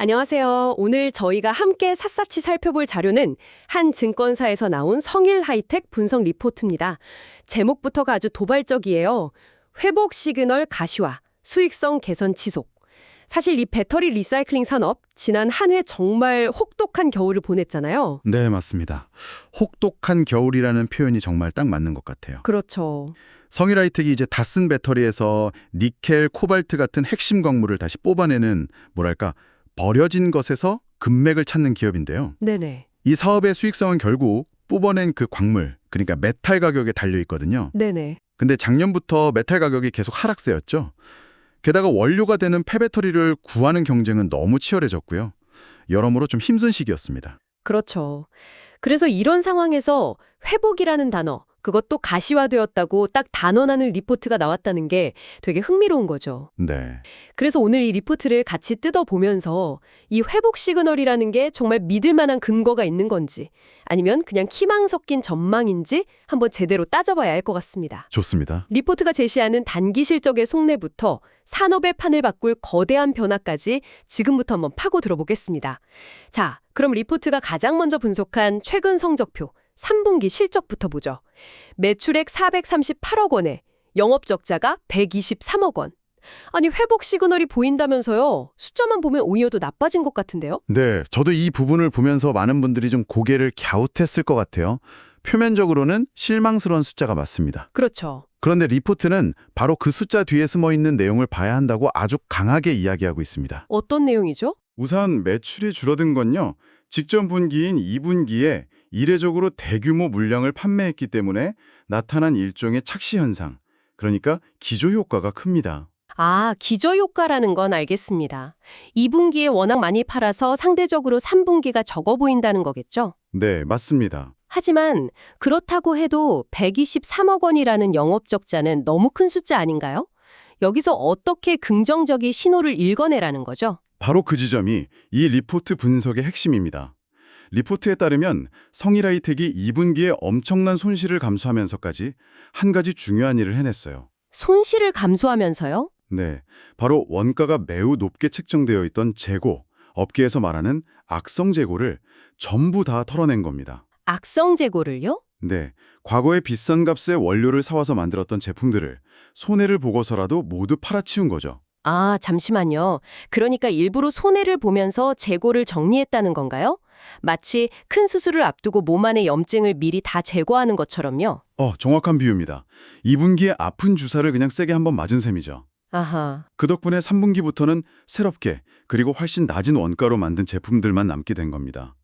안녕하세요. 오늘 저희가 함께 샅샅이 살펴볼 자료는 한 증권사에서 나온 성일 하이텍 분석 리포트입니다. 제목부터가 아주 도발적이에요. 회복 시그널 가시화, 수익성 개선 지속. 사실 이 배터리 리사이클링 산업, 지난 한 해 정말 혹독한 겨울을 보냈잖아요. 네, 맞습니다. 혹독한 겨울이라는 표현이 정말 딱 맞는 것 같아요. 그렇죠. 성일 하이텍이 이제 다 쓴 배터리에서 니켈, 코발트 같은 핵심 광물을 다시 뽑아내는 뭐랄까 버려진 것에서 금맥을 찾는 기업인데요. 네네. 이 사업의 수익성은 결국 뽑아낸 그 광물, 그러니까 메탈 가격에 달려 있거든요. 네네. 근데 작년부터 메탈 가격이 계속 하락세였죠. 게다가 원료가 되는 폐배터리를 구하는 경쟁은 너무 치열해졌고요. 여러모로 좀 힘든 시기였습니다. 그렇죠. 그래서 이런 상황에서 회복이라는 단어, 그것도 가시화되었다고 딱 단언하는 리포트가 나왔다는 게 되게 흥미로운 거죠. 네. 그래서 오늘 이 리포트를 같이 뜯어보면서 이 회복 시그널이라는 게 정말 믿을 만한 근거가 있는 건지 아니면 그냥 희망 섞인 전망인지 한번 제대로 따져봐야 할 것 같습니다. 좋습니다. 리포트가 제시하는 단기 실적의 속내부터 산업의 판을 바꿀 거대한 변화까지 지금부터 한번 파고 들어보겠습니다. 자, 그럼 리포트가 가장 먼저 분석한 최근 성적표 3분기 실적부터 보죠. 매출액 438억 원에 영업 적자가 123억 원. 아니 회복 시그널이 보인다면서요. 숫자만 보면 오히려 더 나빠진 것 같은데요. 네, 저도 이 부분을 보면서 많은 분들이 좀 고개를 갸웃했을 것 같아요. 표면적으로는 실망스러운 숫자가 맞습니다. 그렇죠. 그런데 리포트는 바로 그 숫자 뒤에 숨어 있는 내용을 봐야 한다고 아주 강하게 이야기하고 있습니다. 어떤 내용이죠? 우선 매출이 줄어든 건요. 직전 분기인 2분기에 이례적으로 대규모 물량을 판매했기 때문에 나타난 일종의 착시 현상, 그러니까 기저효과가 큽니다. 아, 기저효과라는 건 알겠습니다. 2분기에 워낙 많이 팔아서 상대적으로 3분기가 적어 보인다는 거겠죠? 네, 맞습니다. 하지만 그렇다고 해도 123억 원이라는 영업 적자는 너무 큰 숫자 아닌가요? 여기서 어떻게 긍정적인 신호를 읽어내라는 거죠? 바로 그 지점이 이 리포트 분석의 핵심입니다. 리포트에 따르면 성일 하이텍이 2분기에 엄청난 손실을 감수하면서까지 한 가지 중요한 일을 해냈어요. 손실을 감수하면서요? 네, 바로 원가가 매우 높게 책정되어 있던 재고, 업계에서 말하는 악성 재고를 전부 다 털어낸 겁니다. 악성 재고를요? 네, 과거에 비싼 값에 원료를 사와서 만들었던 제품들을 손해를 보고서라도 모두 팔아치운 거죠. 아, 잠시만요. 그러니까 일부러 손해를 보면서 재고를 정리했다는 건가요? 마치 큰 수술을 앞두고 몸 안의 염증을 미리 다 제거하는 것처럼요. 정확한 비유입니다. 2분기에 아픈 주사를 그냥 세게 한번 맞은 셈이죠. 아하. 그 덕분에 3분기부터는 새롭게 그리고 훨씬 낮은 원가로 만든 제품들만 남게 된 겁니다.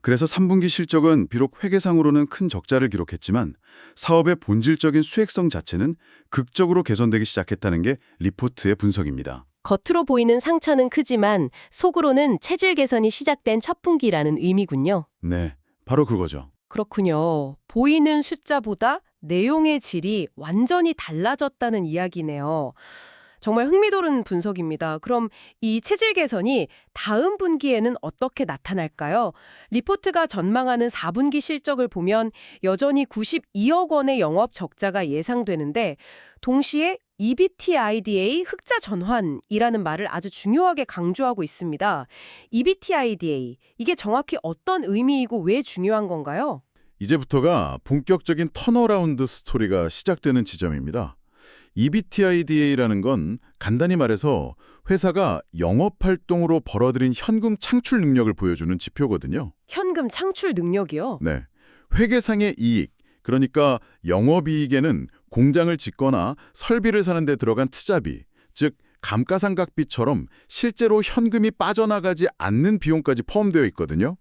그래서 3분기 실적은 비록 회계상으로는 큰 적자를 기록했지만 사업의 본질적인 수익성 자체는 극적으로 개선되기 시작했다는 게 리포트의 분석입니다. 겉으로 보이는 상처는 크지만 속으로는 체질 개선이 시작된 첫 분기라는 의미군요. 네, 바로 그거죠. 그렇군요. 보이는 숫자보다 내용의 질이 완전히 달라졌다는 이야기네요. 정말 흥미로운 분석입니다. 그럼 이 체질 개선이 다음 분기에는 어떻게 나타날까요? 리포트가 전망하는 4분기 실적을 보면 여전히 92억 원의 영업 적자가 예상되는데 동시에 EBITDA 흑자 전환이라는 말을 아주 중요하게 강조하고 있습니다. EBITDA, 이게 정확히 어떤 의미이고 왜 중요한 건가요? 이제부터가 본격적인 턴어라운드 스토리가 시작되는 지점입니다. EBITDA라는 건 간단히 말해서 회사가 영업활동으로 벌어들인 현금 창출 능력을 보여주는 지표거든요. 현금 창출 능력이요? 네, 회계상의 이익, 그러니까 영업이익에는 공장을 짓거나 설비를 사는 데 들어간 투자비, 즉 감가상각비처럼 실제로 현금이 빠져나가지 않는 비용까지 포함되어 있거든요.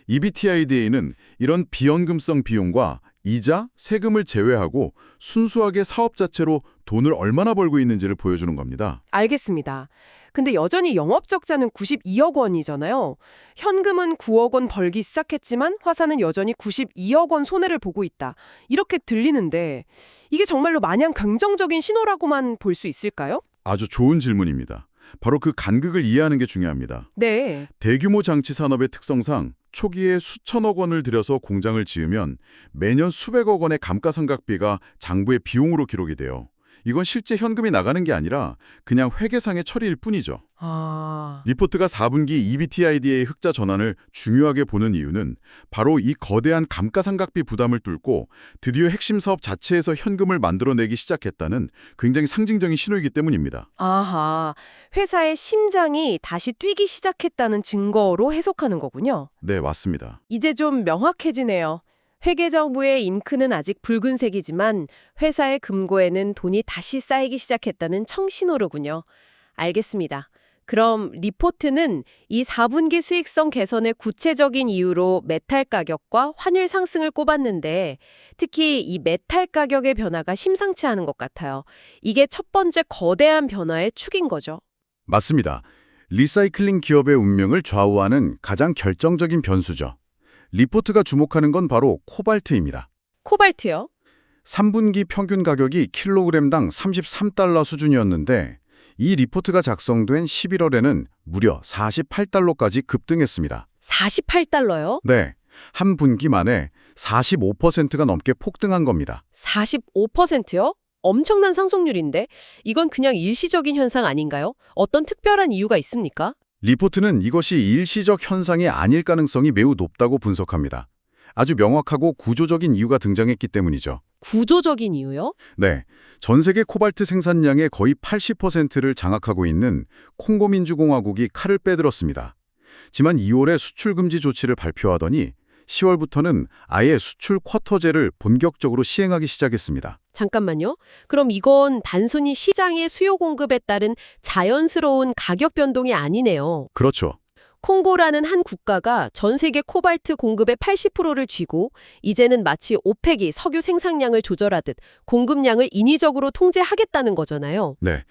EBITDA는 이런 비연금성 비용과 이자, 세금을 제외하고 순수하게 사업 자체로 돈을 얼마나 벌고 있는지를 보여주는 겁니다. 알겠습니다. 근데 여전히 영업 적자는 92억 원이잖아요. 현금은 9억 원 벌기 시작했지만 화사는 여전히 92억 원 손해를 보고 있다. 이렇게 들리는데 이게 정말로 마냥 긍정적인 신호라고만 볼 수 있을까요? 아주 좋은 질문입니다. 바로 그 간극을 이해하는 게 중요합니다. 네. 대규모 장치 산업의 특성상 초기에 수천억 원을 들여서 공장을 지으면 매년 수백억 원의 감가상각비가 장부의 비용으로 기록이 돼요. 이건 실제 현금이 나가는 게 아니라 그냥 회계상의 처리일 뿐이죠. 아, 리포트가 4분기 EBITDA의 흑자 전환을 중요하게 보는 이유는 바로 이 거대한 감가상각비 부담을 뚫고 드디어 핵심 사업 자체에서 현금을 만들어내기 시작했다는 굉장히 상징적인 신호이기 때문입니다. 아하. 회사의 심장이 다시 뛰기 시작했다는 증거로 해석하는 거군요. 네, 맞습니다. 이제 좀 명확해지네요. 회계정부의 잉크는 아직 붉은색이지만 회사의 금고에는 돈이 다시 쌓이기 시작했다는 청신호로군요. 알겠습니다. 그럼 리포트는 이 4분기 수익성 개선의 구체적인 이유로 메탈 가격과 환율 상승을 꼽았는데 특히 이 메탈 가격의 변화가 심상치 않은 것 같아요. 이게 첫 번째 거대한 변화의 축인 거죠. 맞습니다. 리사이클링 기업의 운명을 좌우하는 가장 결정적인 변수죠. 리포트가 주목하는 건 바로 코발트입니다. 코발트요? 3분기 평균 가격이 킬로그램당 33달러 수준이었는데 이 리포트가 작성된 11월에는 무려 48달러까지 급등했습니다. 48달러요? 네, 한 분기 만에 45%가 넘게 폭등한 겁니다. 45%요? 엄청난 상승률인데 이건 그냥 일시적인 현상 아닌가요? 어떤 특별한 이유가 있습니까? 리포트는 이것이 일시적 현상이 아닐 가능성이 매우 높다고 분석합니다. 아주 명확하고 구조적인 이유가 등장했기 때문이죠. 구조적인 이유요? 네, 전 세계 코발트 생산량의 거의 80%를 장악하고 있는 콩고 민주공화국이 칼을 빼들었습니다. 지난 2월에 수출 금지 조치를 발표하더니 10월부터는 아예 수출 쿼터제를 본격적으로 시행하기 시작했습니다. 잠깐만요. 그럼 이건 단순히 시장의 수요 공급에 따른 자연스러운 가격 변동이 아니네요. 그렇죠. 콩고라는 한 국가가 전 세계 코발트 공급의 80%를 쥐고 이제는 마치 오펙이 석유 생산량을 조절하듯 공급량을 인위적으로 통제하겠다는 거잖아요. 네,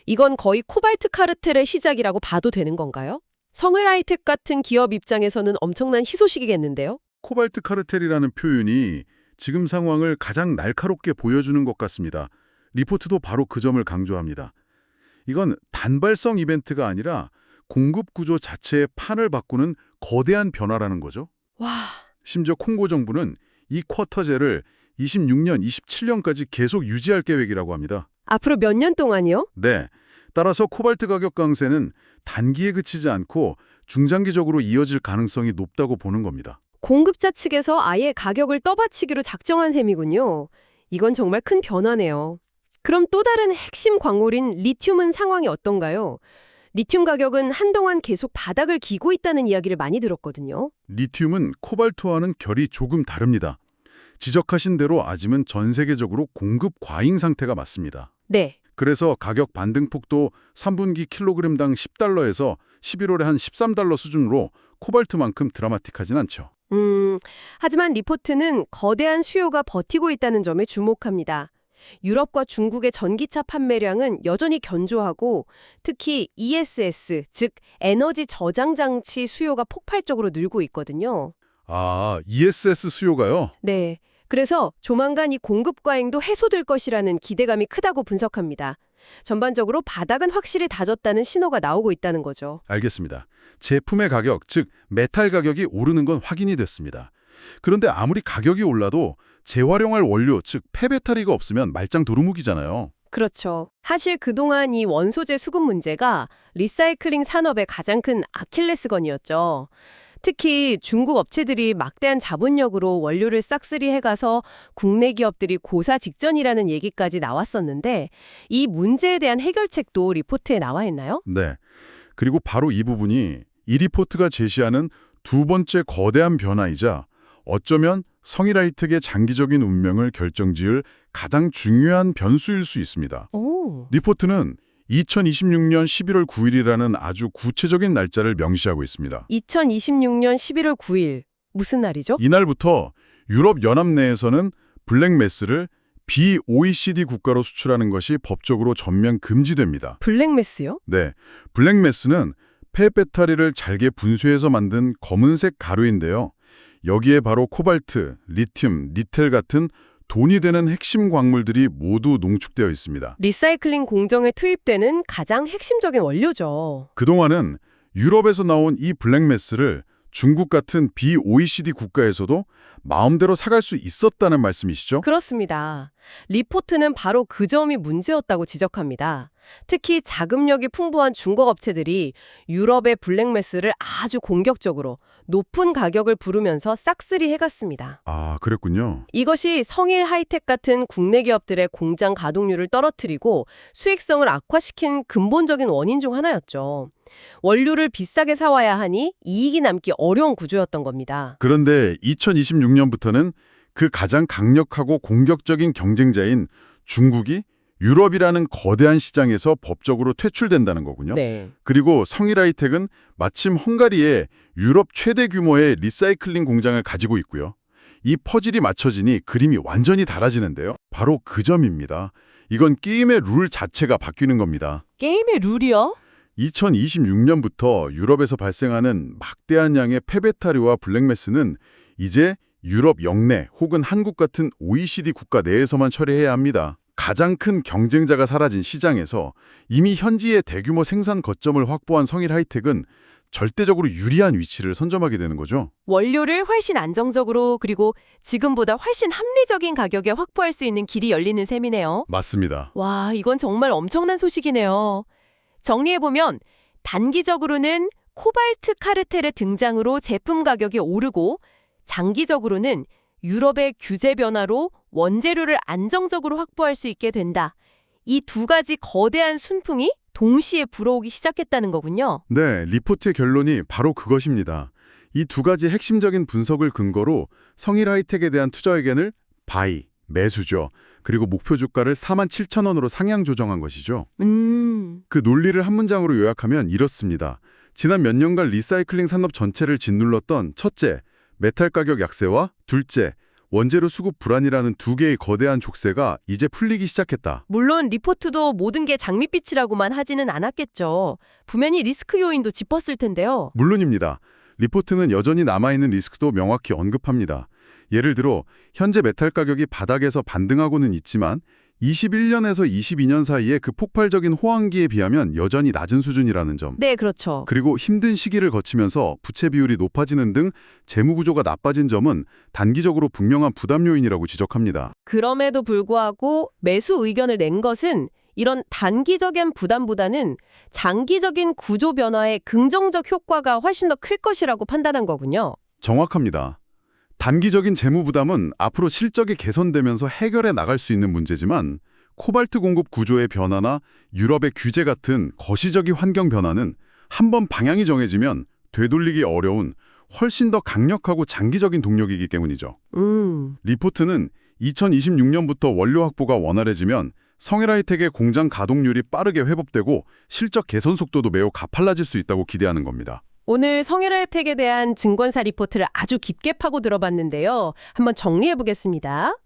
이건 거의 코발트 카르텔의 시작이라고 봐도 되는 건가요? 성웰하이텍 같은 기업 입장에서는 엄청난 희소식이겠는데요? 코발트 카르텔이라는 표현이 지금 상황을 가장 날카롭게 보여주는 것 같습니다. 리포트도 바로 그 점을 강조합니다. 이건 단발성 이벤트가 아니라 공급 구조 자체의 판을 바꾸는 거대한 변화라는 거죠. 와, 심지어 콩고 정부는 이 쿼터제를 26년, 27년까지 계속 유지할 계획이라고 합니다. 앞으로 몇 년 동안이요? 네, 따라서 코발트 가격 강세는 단기에 그치지 않고 중장기적으로 이어질 가능성이 높다고 보는 겁니다. 공급자 측에서 아예 가격을 떠받치기로 작정한 셈이군요. 이건 정말 큰 변화네요. 그럼 또 다른 핵심 광물인 리튬은 상황이 어떤가요? 리튬 가격은 한동안 계속 바닥을 기고 있다는 이야기를 많이 들었거든요. 리튬은 코발트와는 결이 조금 다릅니다. 지적하신 대로 아직은 전 세계적으로 공급 과잉 상태가 맞습니다. 네. 그래서 가격 반등폭도 3분기 킬로그램당 10달러에서 11월에 한 13달러 수준으로 코발트만큼 드라마틱하진 않죠. 하지만 리포트는 거대한 수요가 버티고 있다는 점에 주목합니다. 유럽과 중국의 전기차 판매량은 여전히 견조하고 특히 ESS, 즉 에너지 저장 장치 수요가 폭발적으로 늘고 있거든요. 아, ESS 수요가요? 네. 그래서 조만간 이 공급 과잉도 해소될 것이라는 기대감이 크다고 분석합니다. 전반적으로 바닥은 확실히 다졌다는 신호가 나오고 있다는 거죠. 알겠습니다. 제품의 가격, 즉 메탈 가격이 오르는 건 확인이 됐습니다. 그런데 아무리 가격이 올라도 재활용할 원료, 즉 폐배터리가 없으면 말짱 도루묵이잖아요. 그렇죠. 사실 그동안 이 원소재 수급 문제가 리사이클링 산업의 가장 큰 아킬레스건이었죠. 특히 중국 업체들이 막대한 자본력으로 원료를 싹쓸이 해가서 국내 기업들이 고사 직전이라는 얘기까지 나왔었는데 이 문제에 대한 해결책도 리포트에 나와 있나요? 네. 그리고 바로 이 부분이 이 리포트가 제시하는 두 번째 거대한 변화이자 어쩌면 성일하이텍의 장기적인 운명을 결정지을 가장 중요한 변수일 수 있습니다. 오. 리포트는 2026년 11월 9일이라는 아주 구체적인 날짜를 명시하고 있습니다. 2026년 11월 9일. 무슨 날이죠? 이날부터 유럽 연합 내에서는 블랙매스를 비OECD 국가로 수출하는 것이 법적으로 전면 금지됩니다. 블랙매스요? 네, 블랙매스는 폐배터리를 잘게 분쇄해서 만든 검은색 가루인데요. 여기에 바로 코발트, 리튬, 니켈 같은 돈이 되는 핵심 광물들이 모두 농축되어 있습니다. 리사이클링 공정에 투입되는 가장 핵심적인 원료죠. 그동안은 유럽에서 나온 이 블랙매스를 중국 같은 비-OECD 국가에서도 마음대로 사갈 수 있었다는 말씀이시죠? 그렇습니다. 리포트는 바로 그 점이 문제였다고 지적합니다. 특히 자금력이 풍부한 중국 업체들이 유럽의 블랙매스를 아주 공격적으로 높은 가격을 부르면서 싹쓸이 해갔습니다. 아, 그랬군요. 이것이 성일 하이텍 같은 국내 기업들의 공장 가동률을 떨어뜨리고 수익성을 악화시킨 근본적인 원인 중 하나였죠. 원료를 비싸게 사와야 하니 이익이 남기 어려운 구조였던 겁니다. 그런데 2026년부터는 그 가장 강력하고 공격적인 경쟁자인 중국이 유럽이라는 거대한 시장에서 법적으로 퇴출된다는 거군요. 네. 그리고 성일 하이텍은 마침 헝가리에 유럽 최대 규모의 리사이클링 공장을 가지고 있고요. 이 퍼즐이 맞춰지니 그림이 완전히 달라지는데요. 바로 그 점입니다. 이건 게임의 룰 자체가 바뀌는 겁니다. 게임의 룰이요? 2026년부터 유럽에서 발생하는 막대한 양의 페베타류와 블랙매스는 이제 유럽 영내 혹은 한국 같은 OECD 국가 내에서만 처리해야 합니다. 가장 큰 경쟁자가 사라진 시장에서 이미 현지의 대규모 생산 거점을 확보한 성일 하이텍은 절대적으로 유리한 위치를 선점하게 되는 거죠. 원료를 훨씬 안정적으로 그리고 지금보다 훨씬 합리적인 가격에 확보할 수 있는 길이 열리는 셈이네요. 맞습니다. 와, 이건 정말 엄청난 소식이네요. 정리해보면 단기적으로는 코발트 카르텔의 등장으로 제품 가격이 오르고 장기적으로는 유럽의 규제 변화로 원재료를 안정적으로 확보할 수 있게 된다. 이 두 가지 거대한 순풍이 동시에 불어오기 시작했다는 거군요. 네, 리포트의 결론이 바로 그것입니다. 이 두 가지 핵심적인 분석을 근거로 성일 하이텍에 대한 투자 의견을 바이, 매수죠. 그리고 목표 주가를 47,000원으로 상향 조정한 것이죠. 그 논리를 한 문장으로 요약하면 이렇습니다. 지난 몇 년간 리사이클링 산업 전체를 짓눌렀던 첫째, 메탈 가격 약세와 둘째, 원재료 수급 불안이라는 두 개의 거대한 족쇄가 이제 풀리기 시작했다. 물론 리포트도 모든 게 장밋빛이라고만 하지는 않았겠죠. 분명히 리스크 요인도 짚었을 텐데요. 물론입니다. 리포트는 여전히 남아있는 리스크도 명확히 언급합니다. 예를 들어 현재 메탈 가격이 바닥에서 반등하고는 있지만 21년에서 22년 사이에 그 폭발적인 호황기에 비하면 여전히 낮은 수준이라는 점. 네, 그렇죠. 그리고 힘든 시기를 거치면서 부채 비율이 높아지는 등 재무 구조가 나빠진 점은 단기적으로 분명한 부담 요인이라고 지적합니다. 그럼에도 불구하고 매수 의견을 낸 것은 이런 단기적인 부담보다는 장기적인 구조 변화의 긍정적 효과가 훨씬 더 클 것이라고 판단한 거군요. 정확합니다. 단기적인 재무 부담은 앞으로 실적이 개선되면서 해결해 나갈 수 있는 문제지만 코발트 공급 구조의 변화나 유럽의 규제 같은 거시적인 환경 변화는 한번 방향이 정해지면 되돌리기 어려운 훨씬 더 강력하고 장기적인 동력이기 때문이죠. 리포트는 2026년부터 원료 확보가 원활해지면 성일 하이텍의 공장 가동률이 빠르게 회복되고 실적 개선 속도도 매우 가팔라질 수 있다고 기대하는 겁니다. 오늘 성일 하이텍에 대한 증권사 리포트를 아주 깊게 파고 들어봤는데요. 한번 정리해보겠습니다.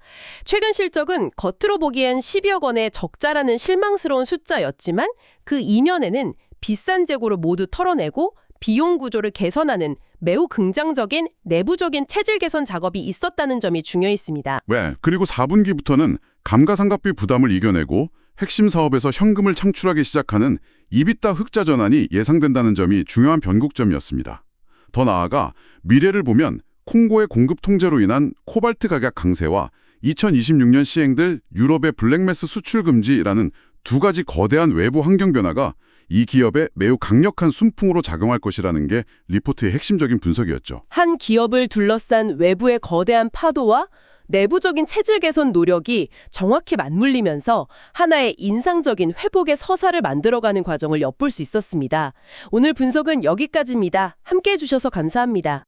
최근 실적은 겉으로 보기엔 12억 원의 적자라는 실망스러운 숫자였지만 그 이면에는 비싼 재고를 모두 털어내고 비용 구조를 개선하는 매우 긍정적인 내부적인 체질 개선 작업이 있었다는 점이 중요했습니다. 네, 그리고 4분기부터는 감가상각비 부담을 이겨내고 핵심 사업에서 현금을 창출하기 시작하는 이비타 흑자 전환이 예상된다는 점이 중요한 변곡점이었습니다. 더 나아가 미래를 보면 콩고의 공급 통제로 인한 코발트 가격 강세와 2026년 시행될 유럽의 블랙매스 수출 금지라는 두 가지 거대한 외부 환경 변화가 이 기업에 매우 강력한 순풍으로 작용할 것이라는 게 리포트의 핵심적인 분석이었죠. 한 기업을 둘러싼 외부의 거대한 파도와 내부적인 체질 개선 노력이 정확히 맞물리면서 하나의 인상적인 회복의 서사를 만들어가는 과정을 엿볼 수 있었습니다. 오늘 분석은 여기까지입니다. 함께해 주셔서 감사합니다.